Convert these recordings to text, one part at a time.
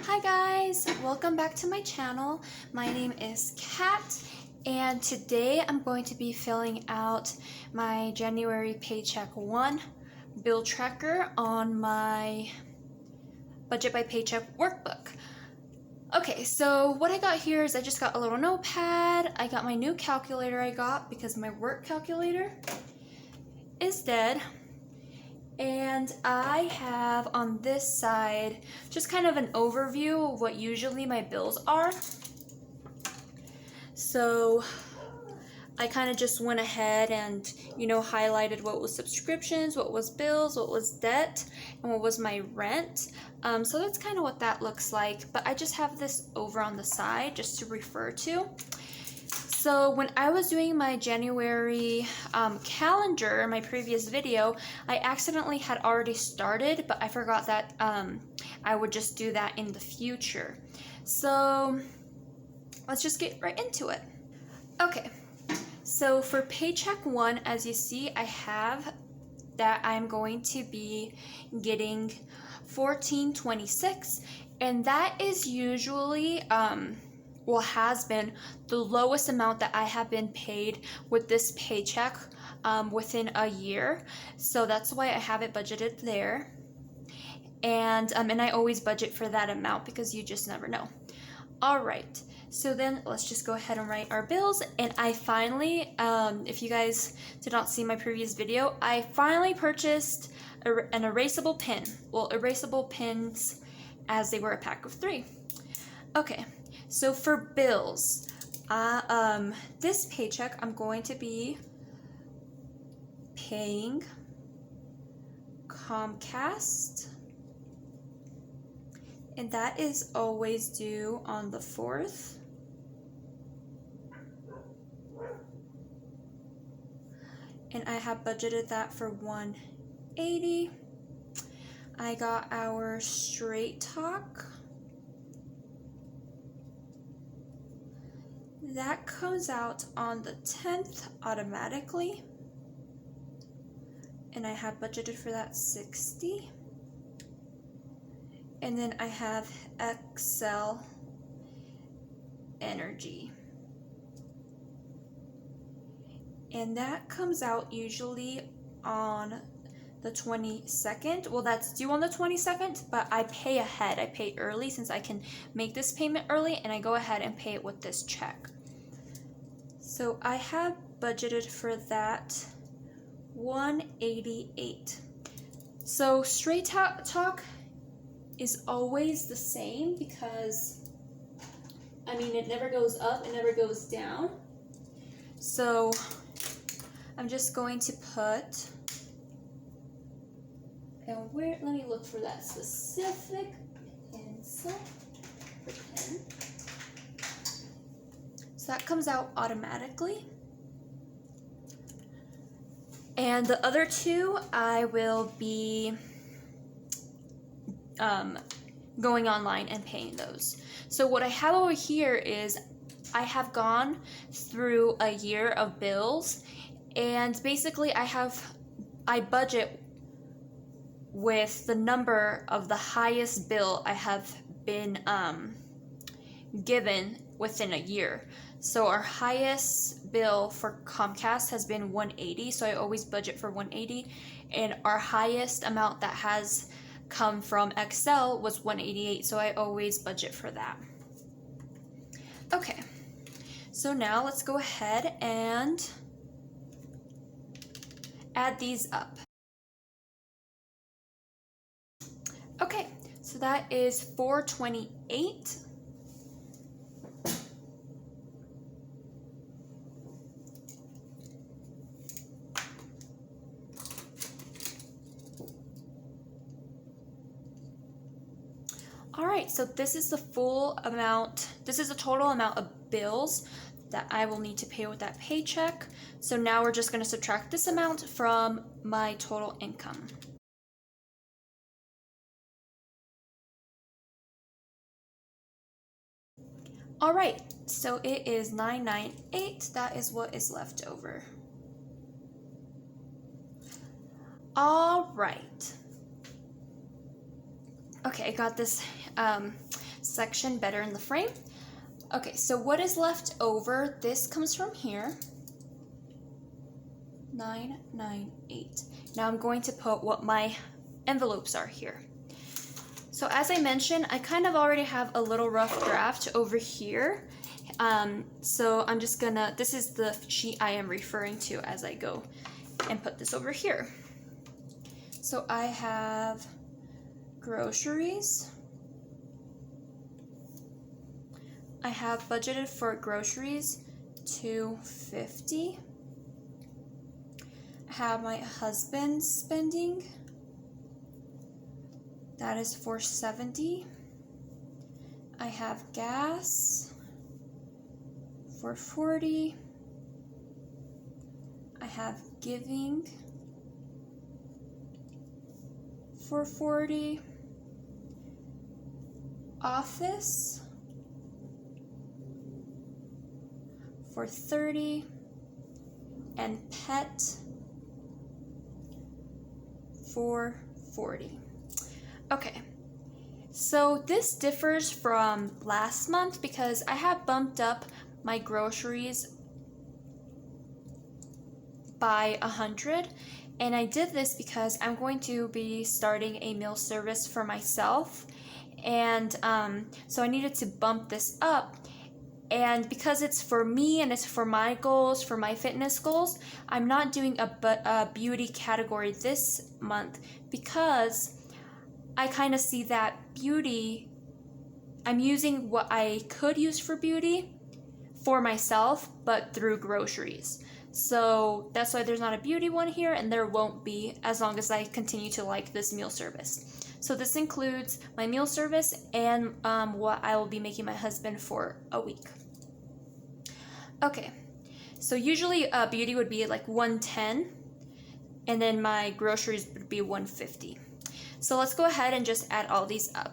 Hi guys, welcome back to my channel. My name is Kat and today I'm going to be filling out my January Paycheck 1 bill tracker on my Budget by Paycheck workbook. Okay, so what I got here is I just got a little notepad. I got my new calculator I got because my work calculator is dead. And I have on this side just kind of an overview of what usually my bills are. So I kind of just went ahead and, highlighted what was subscriptions, what was bills, what was debt, and what was my rent. So that's kind of what that looks like. But I just have this over on the side just to refer to. So when I was doing my January calendar, my previous video, I accidentally had already started, but I forgot that I would just do that in the future. So let's just get right into it. Okay, so for Paycheck 1, as you see, I have that I'm going to be getting $14.26, and that is usually has been the lowest amount that I have been paid with this paycheck within a year. So that's why I have it budgeted there. And I always budget for that amount because you just never know. All right, so then let's just go ahead and write our bills. And I finally, if you guys did not see my previous video, I finally purchased an erasable pen. Well, erasable pens as they were a pack of 3. Okay. So for bills, this paycheck, I'm going to be paying Comcast, and that is always due on the 4th. And I have budgeted that for $180. I got our Straight Talk. That comes out on the 10th automatically, and I have budgeted for that $60. And then I have Excel Energy, and that comes out usually on the 22nd. Well, that's due on the 22nd, but I pay ahead. I pay early since I can make this payment early, and I go ahead and pay it with this check. So I have budgeted for that $188. So Straight Talk is always the same because, it never goes up, it never goes down. So I'm just going to put, let me look for that specific pencil. Pen. So that comes out automatically. And the other 2, I will be going online and paying those. So what I have over here is I have gone through a year of bills, and basically I budget with the number of the highest bill I have been given within a year. So our highest bill for Comcast has been $180, so I always budget for $180, and our highest amount that has come from Excel was $188, so I always budget for that. Okay, so now let's go ahead and add these up. Okay, so that is $428. All right, so this is the full amount. This is the total amount of bills that I will need to pay with that paycheck. So now we're just going to subtract this amount from my total income. All right, so it is $998. That is what is left over. All right. Okay, I got this section better in the frame. Okay, so what is left over, this comes from here. 998. Now I'm going to put what my envelopes are here. So as I mentioned, I kind of already have a little rough draft over here. So I'm just gonna, this is the sheet I am referring to as I go and put this over here. So I have groceries. I have budgeted for groceries $250. I have my husband's spending. That is $470. I have gas for $40. I have giving for $40. Office for $30. And pet for $40. Okay, so this differs from last month because I have bumped up my groceries by 100, and I did this because I'm going to be starting a meal service for myself, and so I needed to bump this up. And because it's for me and it's for my goals, for my fitness goals, I'm not doing a beauty category this month because I kind of see that beauty, I'm using what I could use for beauty for myself, but through groceries. So that's why there's not a beauty one here, and there won't be as long as I continue to like this meal service. So this includes my meal service and what I will be making my husband for a week. Okay, so usually beauty would be like 110, and then my groceries would be 150. So let's go ahead and just add all these up.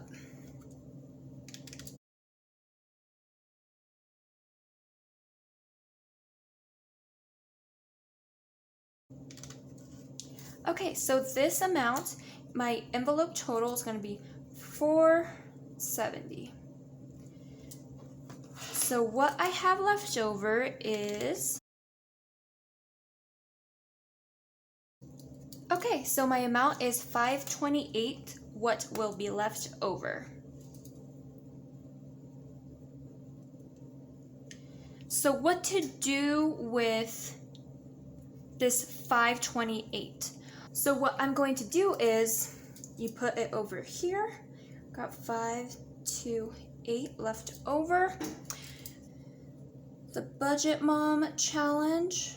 Okay, so this amount, my envelope total is going to be $470. So what I have left over is, okay, so my amount is $528, what will be left over. So what to do with this $528? So what I'm going to do is, you put it over here, got 528 left over. The Budget Mom Challenge,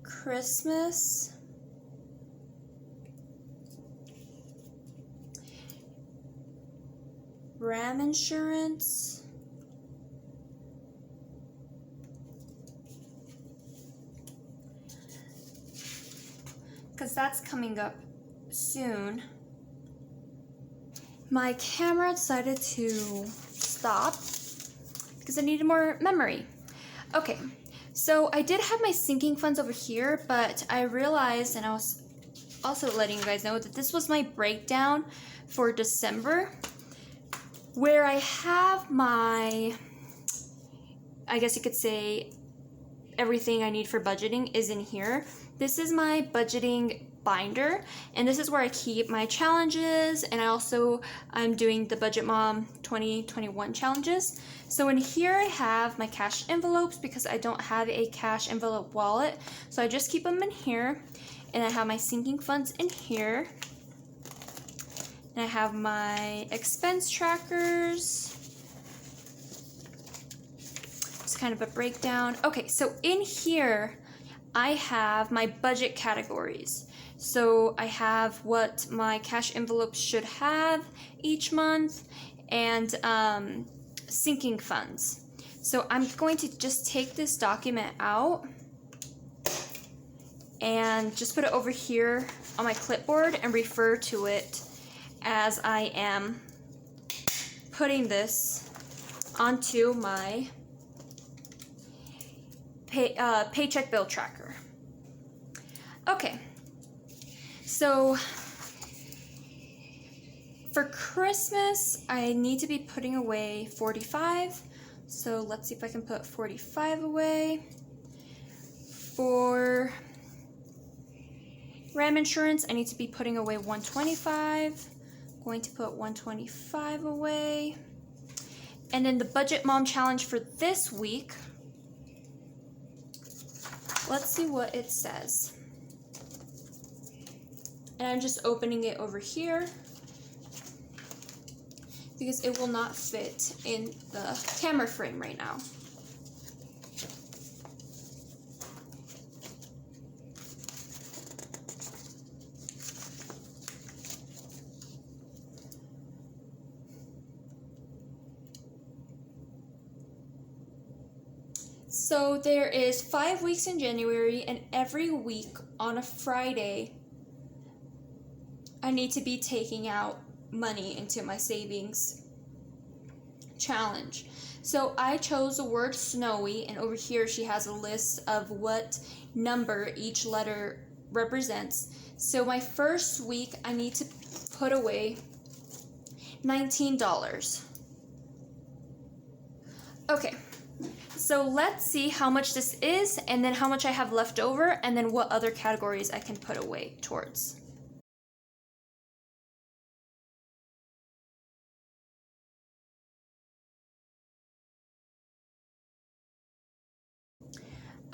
Christmas, RAM insurance, because that's coming up soon. My camera decided to stop because I needed more memory. Okay, so I did have my sinking funds over here, but I realized, and I was also letting you guys know, that this was my breakdown for December, where I have my, I guess you could say, everything I need for budgeting is in here. This is my budgeting binder, and this is where I keep my challenges, and I'm doing the Budget Mom 2021 challenges. So in here I have my cash envelopes because I don't have a cash envelope wallet, so I just keep them in here. And I have my sinking funds in here, and I have my expense trackers. It's kind of a breakdown. Okay, so in here I have my budget categories. So I have what my cash envelopes should have each month, and sinking funds. So I'm going to just take this document out and just put it over here on my clipboard and refer to it as I am putting this onto my paycheck bill tracker. Okay, so For Christmas, I need to be putting away 45. So let's see if I can put 45 away. For RAM insurance, I need to be putting away 125. Going to put 125 away. And then the Budget Mom Challenge for this week. Let's see what it says. And I'm just opening it over here because it will not fit in the camera frame right now. So there is 5 weeks in January, and every week on a Friday, I need to be taking out money into my savings challenge. So I chose the word snowy, and over here she has a list of what number each letter represents. So my first week, I need to put away $19. Okay. So let's see how much this is, and then how much I have left over, and then what other categories I can put away towards.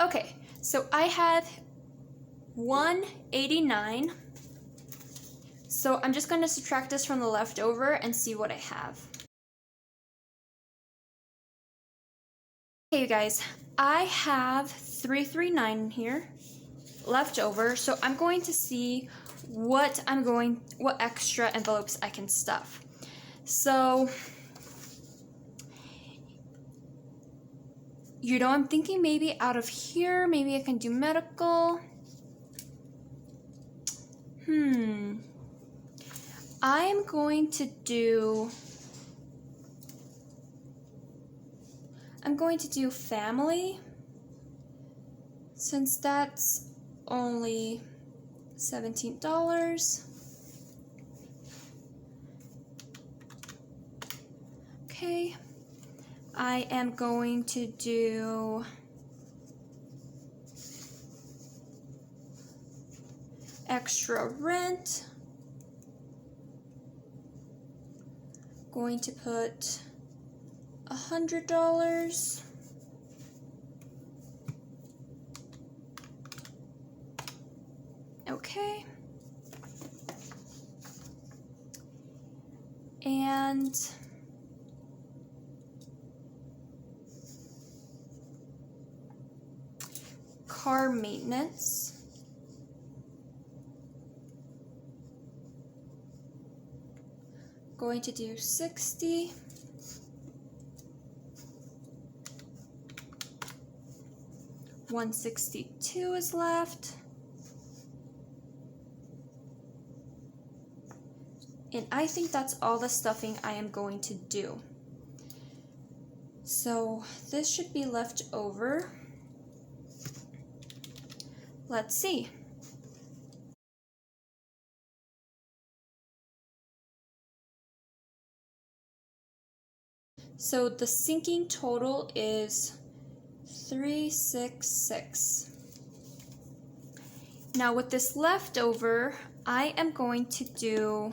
Okay, so I have 189. So I'm just going to subtract this from the leftover and see what I have. Okay, you guys, I have 339 here left over, so I'm going to see what extra envelopes I can stuff. So, I'm thinking maybe out of here, maybe I can do medical. I'm going to do family, since that's only $17. Okay, I am going to do extra rent. Going to put $100. Okay. And car maintenance. Going to do 60. $162 is left. And I think that's all the stuffing I am going to do. So this should be left over. Let's see. So the sinking total is 366. Now with this leftover, I am going to do,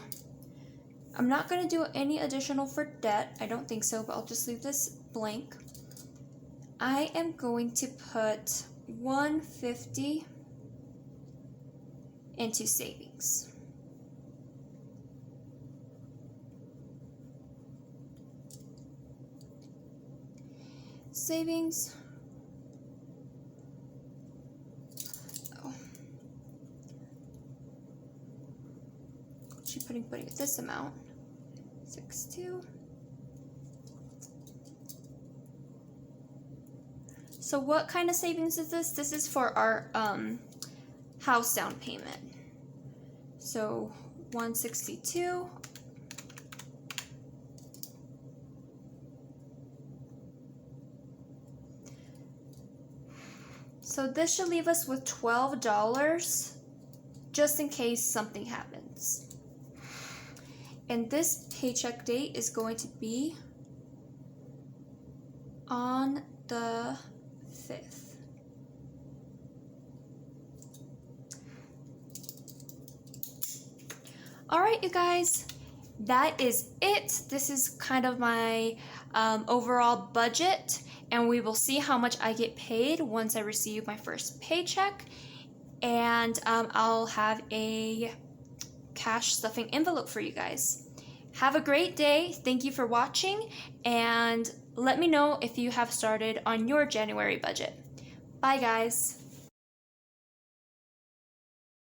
I'm not going to do any additional for debt. I don't think so, but I'll just leave this blank. I am going to put 150 into savings. Savings. Oh. She's putting this amount. 62. So what kind of savings is this? This is for our house down payment. So 162. So this should leave us with $12 just in case something happens. And this paycheck date is going to be on the 5th. All right, you guys, that is it. This is kind of my overall budget, and we will see how much I get paid once I receive my first paycheck, and I'll have a cash stuffing envelope for you guys. Have a great day. Thank you for watching, and let me know if you have started on your January budget. Bye, guys.